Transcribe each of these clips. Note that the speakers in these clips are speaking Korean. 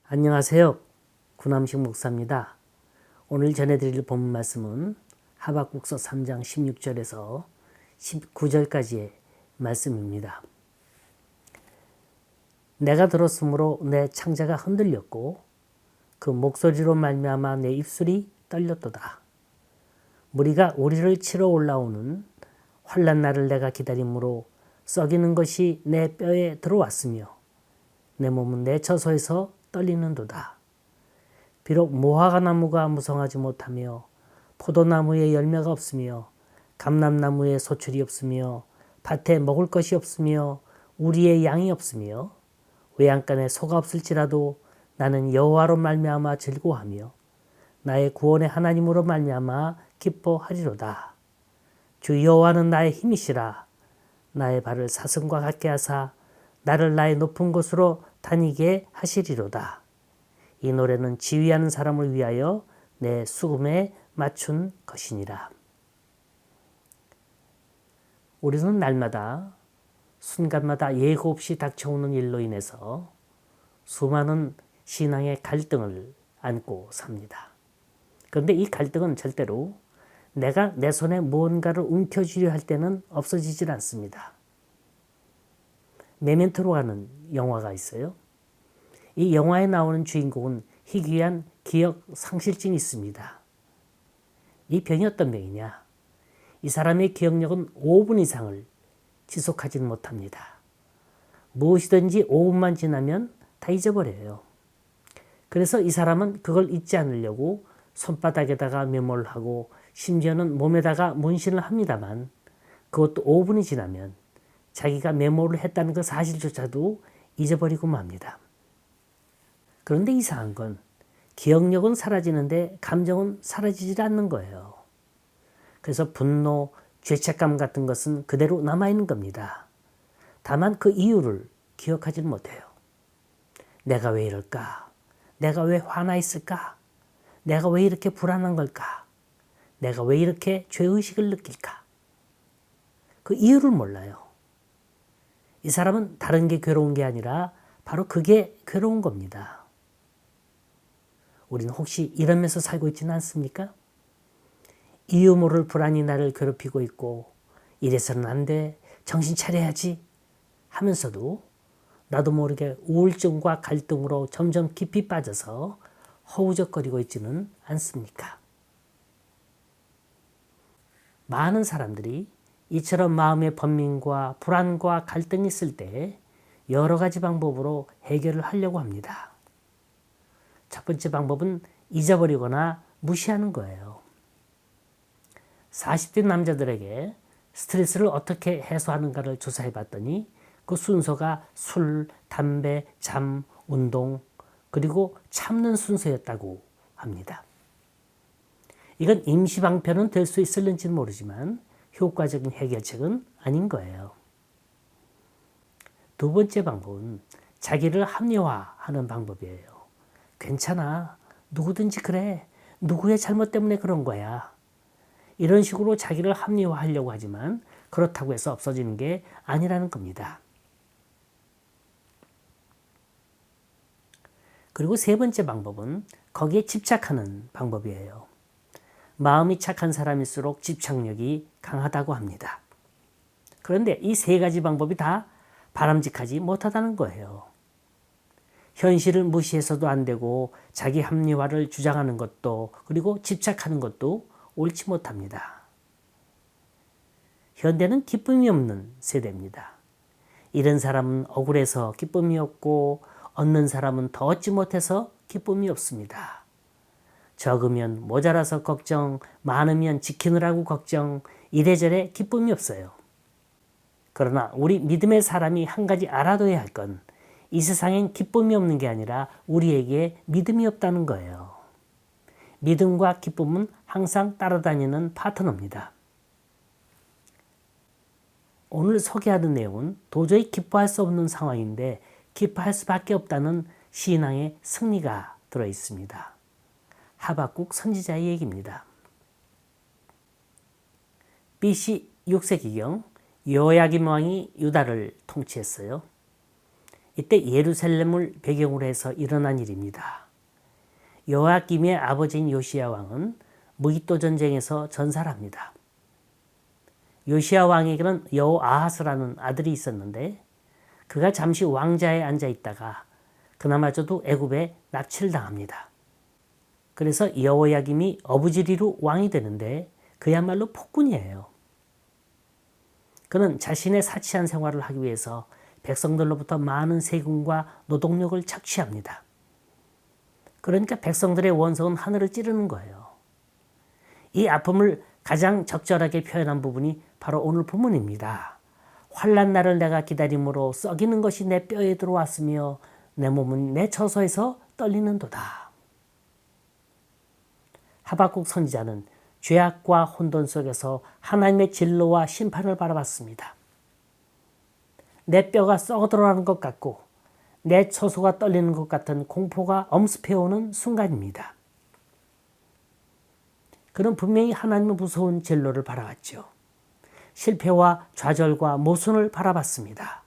안녕하세요. 구남식 목사입니다. 오늘 전해드릴 본문 말씀은 하박국서 3장 16절에서 19절까지의 말씀입니다. 내가 들었으므로 내 창자가 흔들렸고 그 목소리로 말미암아 내 입술이 떨렸도다. 무리가 우리를 치러 올라오는 환난 날을 내가 기다림으로 썩이는 것이 내 뼈에 들어왔으며 내 몸은 내 처소에서 떨리는도다. 비록 무화과나무가 무성하지 못하며 포도나무에 열매가 없으며 감람나무에 소출이 없으며 밭에 먹을 것이 없으며 우리의 양이 없으며 외양간에 소가 없을지라도 나는 여호와로 말미암아 즐거워하며 나의 구원의 하나님으로 말미암아 기뻐하리로다. 주 여호와는 나의 힘이시라. 나의 발을 사슴과 같게 하사 나를 나의 높은 곳으로 다니게 하시리로다. 이 노래는 지휘하는 사람을 위하여 내 수금에 맞춘 것이니라. 우리는 날마다 순간마다 예고 없이 닥쳐오는 일로 인해서 수많은 신앙의 갈등을 안고 삽니다. 그런데 이 갈등은 절대로 내가 내 손에 무언가를 움켜쥐려 할 때는 없어지질 않습니다. 메멘토라는 영화가 있어요. 이 영화에 나오는 주인공은 희귀한 기억 상실증이 있습니다. 이 병이 어떤 병이냐? 이 사람의 기억력은 5분 이상을 지속하지는 못합니다. 무엇이든지 5분만 지나면 다 잊어버려요. 그래서 이 사람은 그걸 잊지 않으려고 손바닥에다가 메모를 하고 심지어는 몸에다가 문신을 합니다만 그것도 5분이 지나면 자기가 메모를 했다는 그 사실조차도 잊어버리고 맙니다. 그런데 이상한 건 기억력은 사라지는데 감정은 사라지질 않는 거예요. 그래서 분노, 죄책감 같은 것은 그대로 남아있는 겁니다. 다만 그 이유를 기억하지는 못해요. 내가 왜 이럴까? 내가 왜 화나 있을까? 내가 왜 이렇게 불안한 걸까? 내가 왜 이렇게 죄의식을 느낄까? 그 이유를 몰라요. 이 사람은 다른 게 괴로운 게 아니라 바로 그게 괴로운 겁니다. 우리는 혹시 이러면서 살고 있지는 않습니까? 이유 모를 불안이 나를 괴롭히고 있고 이래서는 안 돼, 정신 차려야지 하면서도 나도 모르게 우울증과 갈등으로 점점 깊이 빠져서 허우적거리고 있지는 않습니까? 많은 사람들이 이처럼 마음의 번민과 불안과 갈등이 있을 때 여러 가지 방법으로 해결을 하려고 합니다. 첫 번째 방법은 잊어버리거나 무시하는 거예요. 40대 남자들에게 스트레스를 어떻게 해소하는가를 조사해 봤더니 그 순서가 술, 담배, 잠, 운동, 그리고 참는 순서였다고 합니다. 이건 임시방편은 될 수 있을는지는 모르지만 효과적인 해결책은 아닌 거예요. 두 번째 방법은 자기를 합리화하는 방법이에요. 괜찮아. 누구든지 그래. 누구의 잘못 때문에 그런 거야. 이런 식으로 자기를 합리화하려고 하지만 그렇다고 해서 없어지는 게 아니라는 겁니다. 그리고 세 번째 방법은 거기에 집착하는 방법이에요. 마음이 착한 사람일수록 집착력이 강하다고 합니다. 그런데 이 세 가지 방법이 다 바람직하지 못하다는 거예요. 현실을 무시해서도 안 되고 자기 합리화를 주장하는 것도 그리고 집착하는 것도 옳지 못합니다. 현대는 기쁨이 없는 세대입니다. 잃은 사람은 억울해서 기쁨이 없고 얻는 사람은 더 얻지 못해서 기쁨이 없습니다. 적으면 모자라서 걱정, 많으면 지키느라고 걱정, 이래저래 기쁨이 없어요. 그러나 우리 믿음의 사람이 한 가지 알아둬야 할 건 이 세상엔 기쁨이 없는 게 아니라 우리에게 믿음이 없다는 거예요. 믿음과 기쁨은 항상 따라다니는 파트너입니다. 오늘 소개하는 내용은 도저히 기뻐할 수 없는 상황인데 기뻐할 수밖에 없다는 신앙의 승리가 들어있습니다. 하박국 선지자의 얘기입니다. BC 6세기경 여호야김 왕이 유다를 통치했어요. 이때 예루살렘을 배경으로 해서 일어난 일입니다. 여호야김의 아버지인 요시야 왕은 무기또 전쟁에서 전사를 합니다. 요시야 왕에게는 여호아하스라는 아들이 있었는데 그가 잠시 왕자에 앉아 있다가 그나마저도 애굽에 납치를 당합니다. 그래서 여호야김이 어부지리로 왕이 되는데 그야말로 폭군이에요. 그는 자신의 사치한 생활을 하기 위해서 백성들로부터 많은 세금과 노동력을 착취합니다. 그러니까 백성들의 원성은 하늘을 찌르는 거예요. 이 아픔을 가장 적절하게 표현한 부분이 바로 오늘 본문입니다. 환난 날을 내가 기다림으로 썩이는 것이 내 뼈에 들어왔으며 내 몸은 내 처소에서 떨리는도다. 하박국 선지자는 죄악과 혼돈 속에서 하나님의 진노와 심판을 바라봤습니다. 내 뼈가 썩어들어가는 것 같고 내 처소가 떨리는 것 같은 공포가 엄습해오는 순간입니다. 그는 분명히 하나님의 무서운 진노를 바라봤죠. 실패와 좌절과 모순을 바라봤습니다.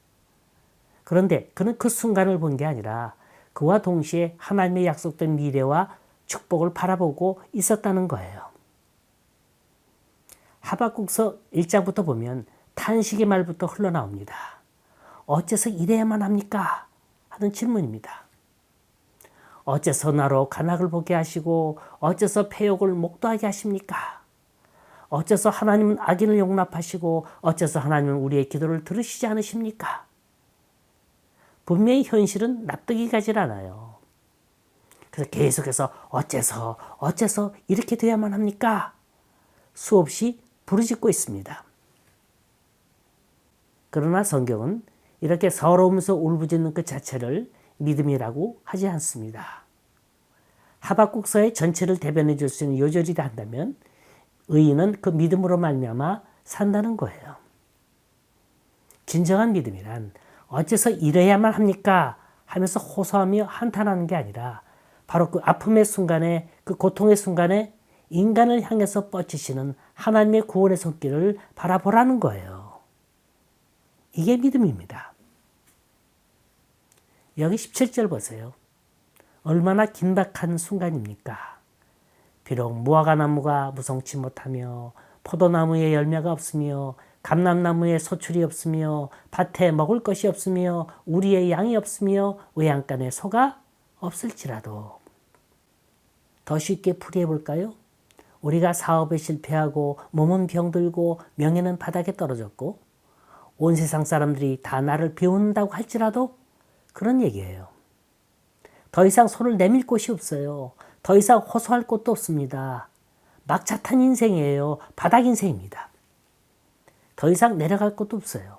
그런데 그는 그 순간을 본 게 아니라 그와 동시에 하나님의 약속된 미래와 축복을 바라보고 있었다는 거예요. 하박국서 1장부터 보면 탄식의 말부터 흘러나옵니다. 어째서 이래야만 합니까? 하는 질문입니다. 어째서 나로 간악을 보게 하시고 어째서 폐역을 목도하게 하십니까? 어째서 하나님은 악인을 용납하시고 어째서 하나님은 우리의 기도를 들으시지 않으십니까? 분명히 현실은 납득이 가질 않아요. 그래서 계속해서 어째서 이렇게 돼야만 합니까? 수없이 부르짖고 있습니다. 그러나 성경은 이렇게 서러우면서 울부짖는 그 자체를 믿음이라고 하지 않습니다. 하박국서의 전체를 대변해 줄 수 있는 요절이라 한다면 의인은 그 믿음으로 말미암아 산다는 거예요. 진정한 믿음이란 어째서 이래야만 합니까? 하면서 호소하며 한탄하는 게 아니라 바로 그 아픔의 순간에 그 고통의 순간에 인간을 향해서 뻗치시는 하나님의 구원의 손길을 바라보라는 거예요. 이게 믿음입니다. 여기 17절 보세요. 얼마나 긴박한 순간입니까? 비록 무화과 나무가 무성치 못하며 포도나무에 열매가 없으며 감람나무에 소출이 없으며 밭에 먹을 것이 없으며 우리의 양이 없으며 외양간에 소가 없을지라도. 더 쉽게 풀이해 볼까요? 우리가 사업에 실패하고 몸은 병들고 명예는 바닥에 떨어졌고 온 세상 사람들이 다 나를 비웃는다고 할지라도 그런 얘기예요. 더 이상 손을 내밀 곳이 없어요. 더 이상 호소할 곳도 없습니다. 막차 탄 인생이에요. 바닥 인생입니다. 더 이상 내려갈 곳도 없어요.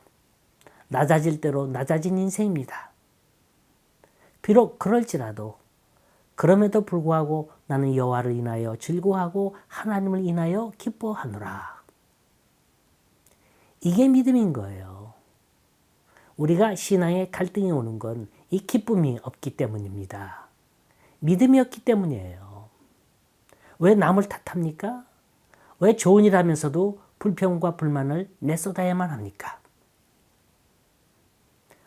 낮아질 대로 낮아진 인생입니다. 비록 그럴지라도 그럼에도 불구하고 나는 여호와를 인하여 즐거워하고 하나님을 인하여 기뻐하노라. 이게 믿음인 거예요. 우리가 신앙에 갈등이 오는 건 이 기쁨이 없기 때문입니다. 믿음이 없기 때문이에요. 왜 남을 탓합니까? 왜 좋은 일 하면서도 불평과 불만을 내쏟아야만 합니까?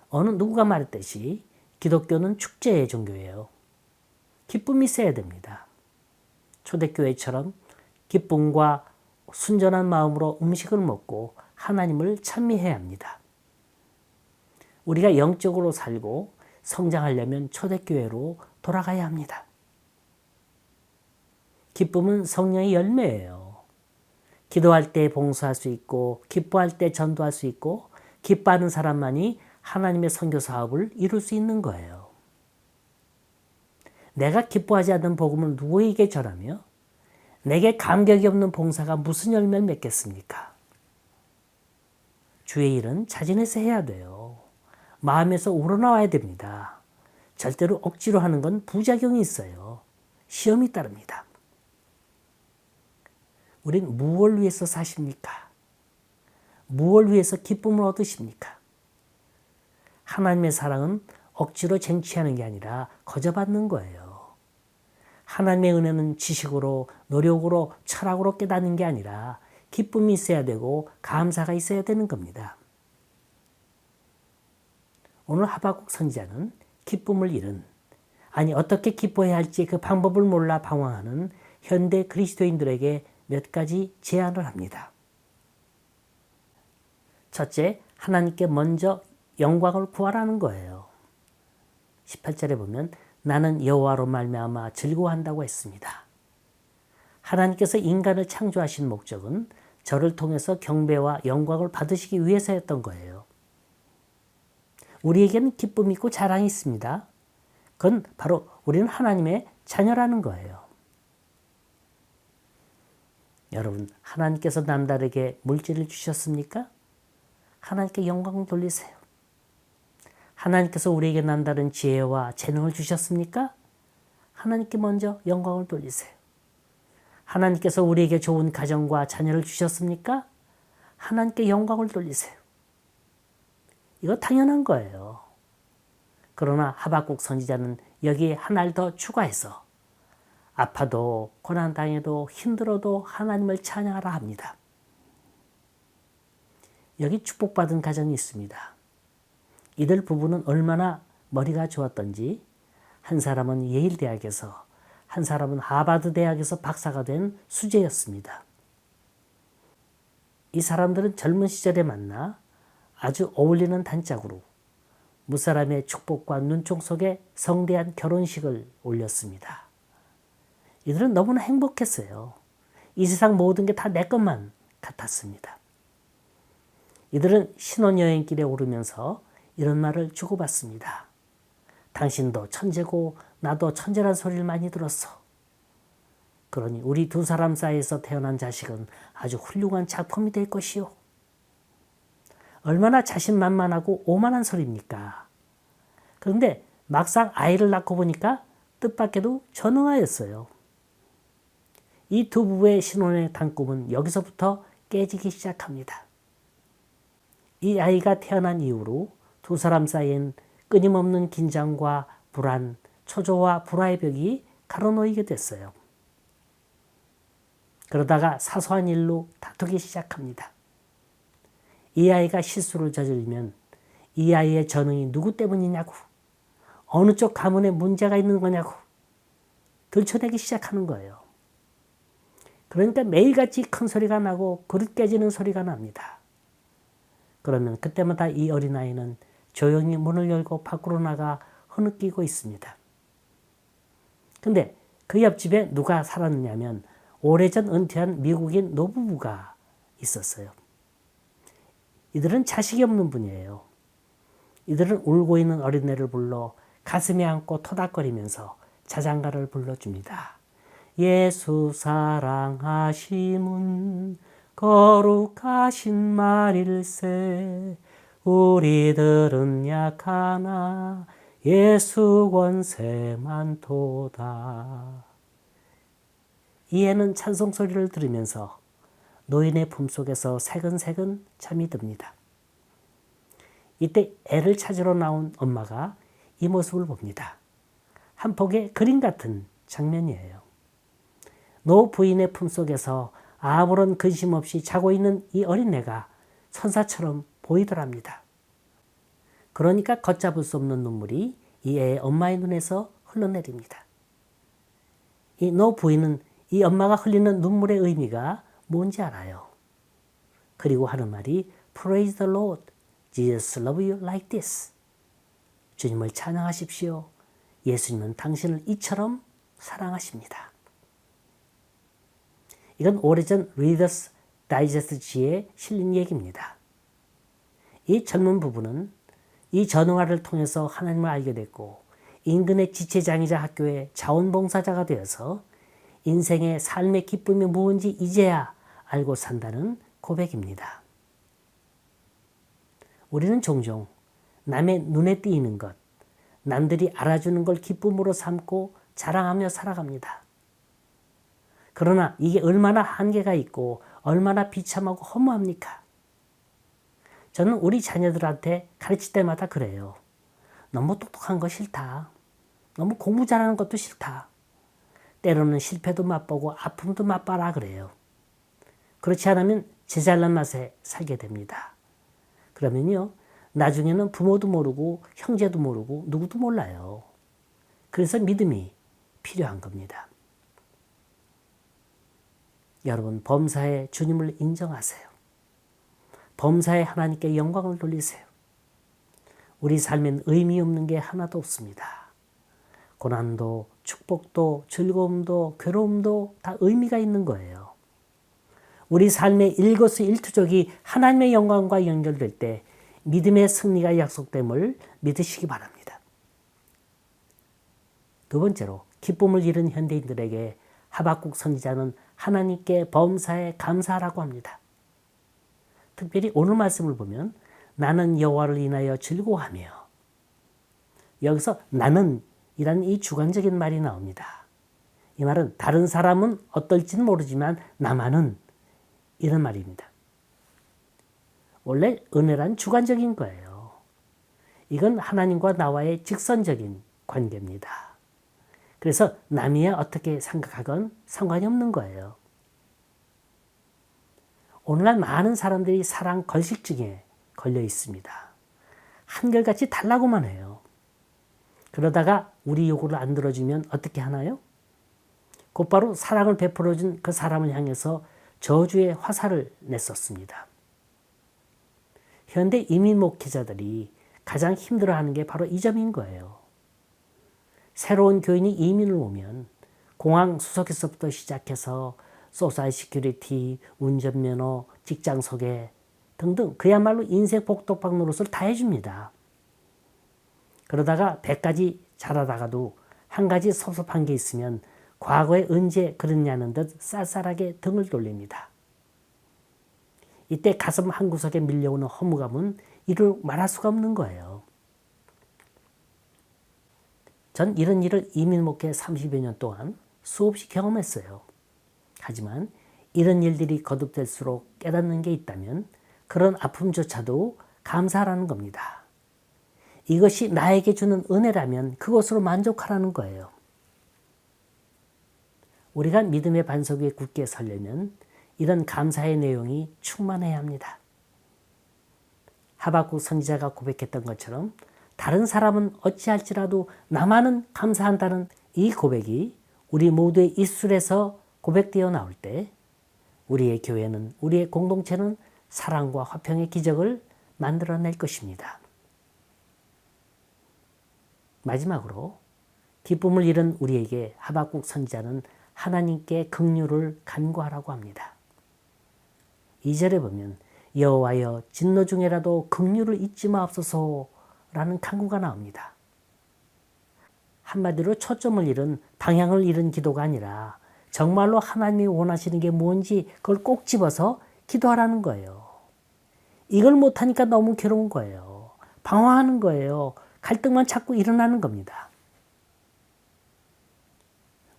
어느 누구가 말했듯이 기독교는 축제의 종교예요. 기쁨이 있어야 됩니다. 초대교회처럼 기쁨과 순전한 마음으로 음식을 먹고 하나님을 찬미해야 합니다. 우리가 영적으로 살고 성장하려면 초대교회로 돌아가야 합니다. 기쁨은 성령의 열매예요. 기도할 때 봉사할 수 있고 기뻐할 때 전도할 수 있고 기뻐하는 사람만이 하나님의 선교 사업을 이룰 수 있는 거예요. 내가 기뻐하지 않는 복음을 누구에게 전하며 내게 감격이 없는 봉사가 무슨 열매를 맺겠습니까? 주의 일은 자진해서 해야 돼요. 마음에서 우러나와야 됩니다. 절대로 억지로 하는 건 부작용이 있어요. 시험이 따릅니다. 우린 무엇을 위해서 사십니까? 무엇을 위해서 기쁨을 얻으십니까? 하나님의 사랑은 억지로 쟁취하는 게 아니라 거저받는 거예요. 하나님의 은혜는 지식으로, 노력으로, 철학으로 깨닫는 게 아니라 기쁨이 있어야 되고 감사가 있어야 되는 겁니다. 오늘 하박국 선지자는 기쁨을 잃은, 아니 어떻게 기뻐해야 할지 그 방법을 몰라 방황하는 현대 그리스도인들에게 몇 가지 제안을 합니다. 첫째, 하나님께 먼저 영광을 구하라는 거예요. 18절에 보면 나는 여호와로 말미암아 즐거워한다고 했습니다. 하나님께서 인간을 창조하신 목적은 저를 통해서 경배와 영광을 받으시기 위해서였던 거예요. 우리에게는 기쁨이 있고 자랑이 있습니다. 그건 바로 우리는 하나님의 자녀라는 거예요. 여러분, 하나님께서 남다르게 물질을 주셨습니까? 하나님께 영광을 돌리세요. 하나님께서 우리에게 남다른 지혜와 재능을 주셨습니까? 하나님께 먼저 영광을 돌리세요. 하나님께서 우리에게 좋은 가정과 자녀를 주셨습니까? 하나님께 영광을 돌리세요. 이거 당연한 거예요. 그러나 하박국 선지자는 여기에 하나를 더 추가해서 아파도 고난당해도 힘들어도 하나님을 찬양하라 합니다. 여기 축복받은 가정이 있습니다. 이들 부부는 얼마나 머리가 좋았던지 한 사람은 예일대학에서 한 사람은 하버드 대학에서 박사가 된 수재였습니다. 이 사람들은 젊은 시절에 만나 아주 어울리는 단짝으로 무사람의 축복과 눈총 속에 성대한 결혼식을 올렸습니다. 이들은 너무나 행복했어요. 이 세상 모든 게 다 내 것만 같았습니다. 이들은 신혼여행길에 오르면서 이런 말을 주고받습니다. 당신도 천재고 나도 천재란 소리를 많이 들었어. 그러니 우리 두 사람 사이에서 태어난 자식은 아주 훌륭한 작품이 될 것이요. 얼마나 자신만만하고 오만한 소리입니까? 그런데 막상 아이를 낳고 보니까 뜻밖에도 전응하였어요. 이 두 부부의 신혼의 단꿈은 여기서부터 깨지기 시작합니다. 이 아이가 태어난 이후로 두 사람 사이엔 끊임없는 긴장과 불안, 초조와 불화의 벽이 가로놓이게 됐어요. 그러다가 사소한 일로 다투기 시작합니다. 이 아이가 실수를 저지르면 이 아이의 전응이 누구 때문이냐고, 어느 쪽 가문에 문제가 있는 거냐고 들춰내기 시작하는 거예요. 그러니까 매일같이 큰 소리가 나고 그릇 깨지는 소리가 납니다. 그러면 그때마다 이 어린아이는 조용히 문을 열고 밖으로 나가 흐느끼고 있습니다. 근데 그 옆집에 누가 살았느냐면 오래전 은퇴한 미국인 노부부가 있었어요. 이들은 자식이 없는 분이에요. 이들은 울고 있는 어린애를 불러 가슴에 안고 토닥거리면서 자장가를 불러줍니다. 예수 사랑하심은 거룩하신 말일세. 우리들은 약하나 예수 권세 많도다. 이 애는 찬송 소리를 들으면서 노인의 품속에서 새근새근 잠이 듭니다. 이때 애를 찾으러 나온 엄마가 이 모습을 봅니다. 한 폭의 그림 같은 장면이에요. 노 부인의 품속에서 아무런 근심 없이 자고 있는 이 어린애가 천사처럼 보이더랍니다. 그러니까 걷잡을 수 없는 눈물이 이 애의 엄마의 눈에서 흘러내립니다. 이 노 부인은 이 엄마가 흘리는 눈물의 의미가 뭔지 알아요. 그리고 하는 말이 Praise the Lord, Jesus loves you like this. 주님을 찬양하십시오. 예수님은 당신을 이처럼 사랑하십니다. 이건 오래전 Reader's Digest지에 실린 얘기입니다. 이 젊은 부부는 이 전응아를 통해서 하나님을 알게 됐고 인근의 지체장이자 학교의 자원봉사자가 되어서 인생의 삶의 기쁨이 무엇인지 이제야 알고 산다는 고백입니다. 우리는 종종 남의 눈에 띄는 것, 남들이 알아주는 걸 기쁨으로 삼고 자랑하며 살아갑니다. 그러나 이게 얼마나 한계가 있고 얼마나 비참하고 허무합니까? 저는 우리 자녀들한테 가르칠 때마다 그래요. 너무 똑똑한 거 싫다. 너무 공부 잘하는 것도 싫다. 때로는 실패도 맛보고 아픔도 맛봐라 그래요. 그렇지 않으면 제 잘난 맛에 살게 됩니다. 그러면요, 나중에는 부모도 모르고 형제도 모르고 누구도 몰라요. 그래서 믿음이 필요한 겁니다. 여러분, 범사에 주님을 인정하세요. 범사에 하나님께 영광을 돌리세요. 우리 삶엔 의미 없는 게 하나도 없습니다. 고난도, 축복도, 즐거움도, 괴로움도 다 의미가 있는 거예요. 우리 삶의 일거수일투족이 하나님의 영광과 연결될 때 믿음의 승리가 약속됨을 믿으시기 바랍니다. 두 번째로, 기쁨을 잃은 현대인들에게 하박국 선지자는 하나님께 범사에 감사하라고 합니다. 특별히 오늘 말씀을 보면 나는 여호와를 인하여 즐거워하며, 여기서 나는 이라는 이 주관적인 말이 나옵니다. 이 말은 다른 사람은 어떨지는 모르지만 나만은 이런 말입니다. 원래 은혜란 주관적인 거예요. 이건 하나님과 나와의 직선적인 관계입니다. 그래서 남이 어떻게 생각하건 상관이 없는 거예요. 오늘날 많은 사람들이 사랑 걸식증에 걸려 있습니다. 한결같이 달라고만 해요. 그러다가 우리 요구를 안 들어주면 어떻게 하나요? 곧바로 사랑을 베풀어준 그 사람을 향해서 저주의 화살을 냈었습니다. 현대 이민 목회자들이 가장 힘들어하는 게 바로 이 점인 거예요. 새로운 교인이 이민을 오면 공항 수속에서부터 시작해서 소셜 시큐리티, 운전면허, 직장 소개 등등 그야말로 인생 복덕방 노릇을 다 해줍니다. 그러다가 100가지 잘하다가도 한 가지 섭섭한 게 있으면 과거에 언제 그랬냐는 듯 쌀쌀하게 등을 돌립니다. 이때 가슴 한구석에 밀려오는 허무감은 이루 말할 수가 없는 거예요. 전 이런 일을 이민 목회 30여 년 동안 수없이 경험했어요. 하지만 이런 일들이 거듭될수록 깨닫는 게 있다면 그런 아픔조차도 감사하라는 겁니다. 이것이 나에게 주는 은혜라면 그것으로 만족하라는 거예요. 우리가 믿음의 반석 위에 굳게 서려면 이런 감사의 내용이 충만해야 합니다. 하박국 선지자가 고백했던 것처럼 다른 사람은 어찌할지라도 나만은 감사한다는 이 고백이 우리 모두의 입술에서 고백되어 나올 때 우리의 교회는, 우리의 공동체는 사랑과 화평의 기적을 만들어낼 것입니다. 마지막으로 기쁨을 잃은 우리에게 하박국 선지자는 하나님께 긍휼을 간구하라고 합니다. 2절에 보면 여호와여 진노 중에라도 긍휼을 잊지 마옵소서라는 간구가 나옵니다. 한마디로 초점을 잃은, 방향을 잃은 기도가 아니라 정말로 하나님이 원하시는 게 뭔지 그걸 꼭 집어서 기도하라는 거예요. 이걸 못하니까 너무 괴로운 거예요. 방황하는 거예요. 갈등만 자꾸 일어나는 겁니다.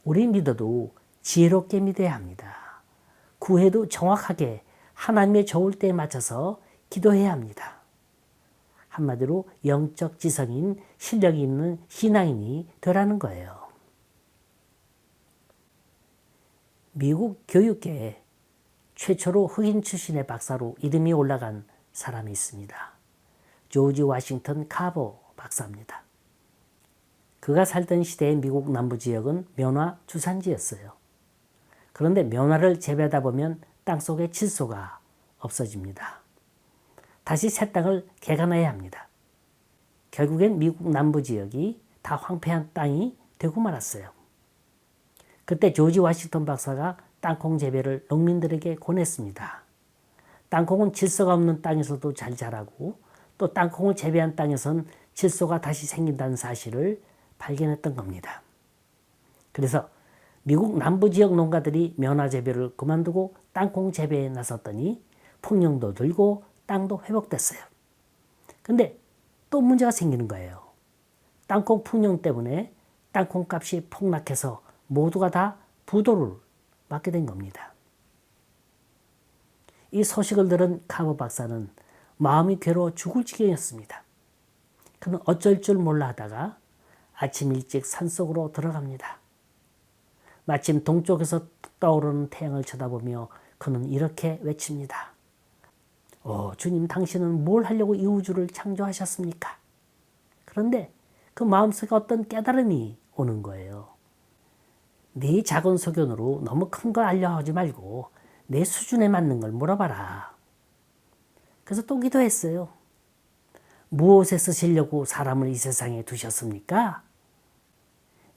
우리 믿어도 지혜롭게 믿어야 합니다. 구해도 정확하게 하나님의 좋을 때에 맞춰서 기도해야 합니다. 한마디로 영적 지성인, 실력이 있는 신앙인이 되라는 거예요. 미국 교육계에 최초로 흑인 출신의 박사로 이름이 올라간 사람이 있습니다. 조지 워싱턴 카버 박사입니다. 그가 살던 시대의 미국 남부 지역은 면화 주산지였어요. 그런데 면화를 재배하다 보면 땅속에 질소가 없어집니다. 다시 새 땅을 개간해야 합니다. 결국엔 미국 남부 지역이 다 황폐한 땅이 되고 말았어요. 그때 조지 워싱턴 박사가 땅콩 재배를 농민들에게 권했습니다. 땅콩은 질소가 없는 땅에서도 잘 자라고 또 땅콩을 재배한 땅에선 질소가 다시 생긴다는 사실을 발견했던 겁니다. 그래서 미국 남부 지역 농가들이 면화 재배를 그만두고 땅콩 재배에 나섰더니 풍년도 들고 땅도 회복됐어요. 근데 또 문제가 생기는 거예요. 땅콩 풍년 때문에 땅콩 값이 폭락해서 모두가 다 부도를 맞게 된 겁니다. 이 소식을 들은 카버 박사는 마음이 괴로워 죽을 지경이었습니다. 그는 어쩔 줄 몰라 하다가 아침 일찍 산속으로 들어갑니다. 마침 동쪽에서 떠오르는 태양을 쳐다보며 그는 이렇게 외칩니다. 주님 당신은 뭘 하려고 이 우주를 창조하셨습니까? 그런데 그 마음속에 어떤 깨달음이 오는 거예요. 네 작은 소견으로 너무 큰 걸 알려하지 말고 내 수준에 맞는 걸 물어봐라. 그래서 또 기도했어요. 무엇에 쓰시려고 사람을 이 세상에 두셨습니까?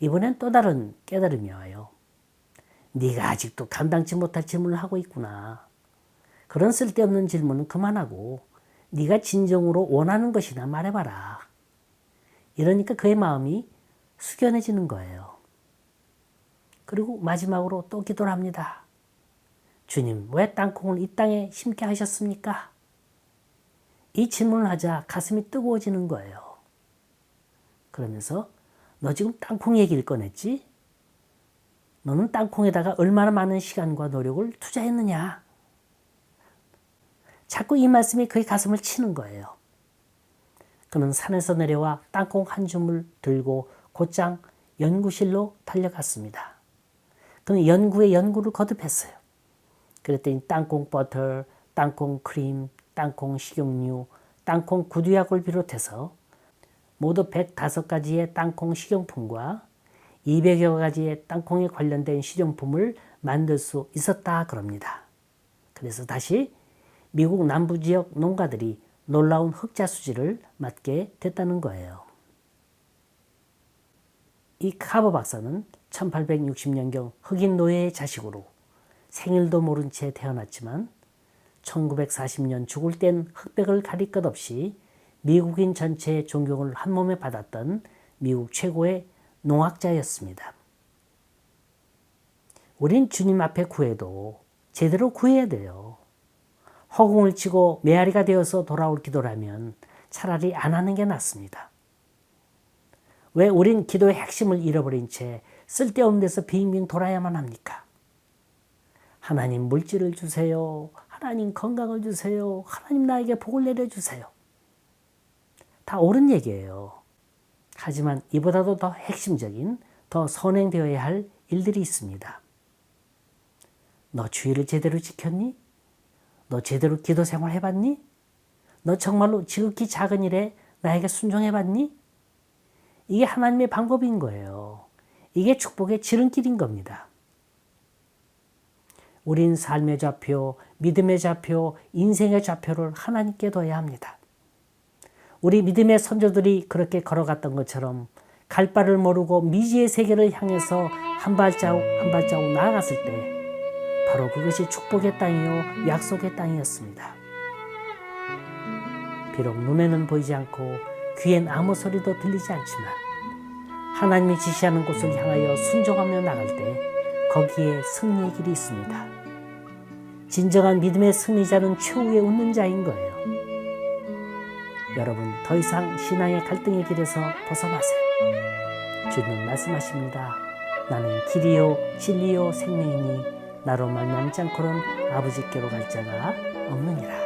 이번엔 또 다른 깨달음이 와요. 네가 아직도 감당치 못할 질문을 하고 있구나. 그런 쓸데없는 질문은 그만하고 네가 진정으로 원하는 것이나 말해봐라. 이러니까 그의 마음이 숙연해지는 거예요. 그리고 마지막으로 또 기도를 합니다. 주님, 왜 땅콩을 이 땅에 심게 하셨습니까? 이 질문을 하자 가슴이 뜨거워지는 거예요. 그러면서 너 지금 땅콩 얘기를 꺼냈지? 너는 땅콩에다가 얼마나 많은 시간과 노력을 투자했느냐? 자꾸 이 말씀이 그의 가슴을 치는 거예요. 그는 산에서 내려와 땅콩 한 줌을 들고 곧장 연구실로 달려갔습니다. 그는 연구에 연구를 거듭했어요. 그랬더니 땅콩 버터, 땅콩 크림, 땅콩 식용유, 땅콩 구두약을 비롯해서 모두 105가지의 땅콩 식용품과 200여 가지의 땅콩에 관련된 식용품을 만들 수 있었다 그럽니다. 그래서 다시 미국 남부 지역 농가들이 놀라운 흑자 수지를 맞게 됐다는 거예요. 이 카버 박사는 1860년경 흑인 노예의 자식으로 생일도 모른 채 태어났지만 1940년 죽을 땐 흑백을 가릴 것 없이 미국인 전체의 존경을 한 몸에 받았던 미국 최고의 농학자였습니다. 우린 주님 앞에 구해도 제대로 구해야 돼요. 허공을 치고 메아리가 되어서 돌아올 기도를 하면 차라리 안 하는 게 낫습니다. 왜 우린 기도의 핵심을 잃어버린 채 쓸데없는 데서 빙빙 돌아야만 합니까? 하나님 물질을 주세요. 하나님 건강을 주세요. 하나님 나에게 복을 내려주세요. 다 옳은 얘기예요. 하지만 이보다도 더 핵심적인, 더 선행되어야 할 일들이 있습니다. 너 주의를 제대로 지켰니? 너 제대로 기도 생활 해봤니? 너 정말로 지극히 작은 일에 나에게 순종해봤니? 이게 하나님의 방법인 거예요. 이게 축복의 지름길인 겁니다. 우린 삶의 좌표, 믿음의 좌표, 인생의 좌표를 하나님께 둬야 합니다. 우리 믿음의 선조들이 그렇게 걸어갔던 것처럼 갈 바를 모르고 미지의 세계를 향해서 한 발자국 한 발자국 나아갔을 때 바로 그것이 축복의 땅이요 약속의 땅이었습니다. 비록 눈에는 보이지 않고 귀엔 아무 소리도 들리지 않지만 하나님이 지시하는 곳을 향하여 순종하며 나갈 때 거기에 승리의 길이 있습니다. 진정한 믿음의 승리자는 최후에 웃는 자인 거예요. 여러분, 더 이상 신앙의 갈등의 길에서 벗어나세요. 주님은 말씀하십니다. 나는 길이요 진리요 생명이니 나로 말미암지 않고는 아버지께로 갈 자가 없느니라.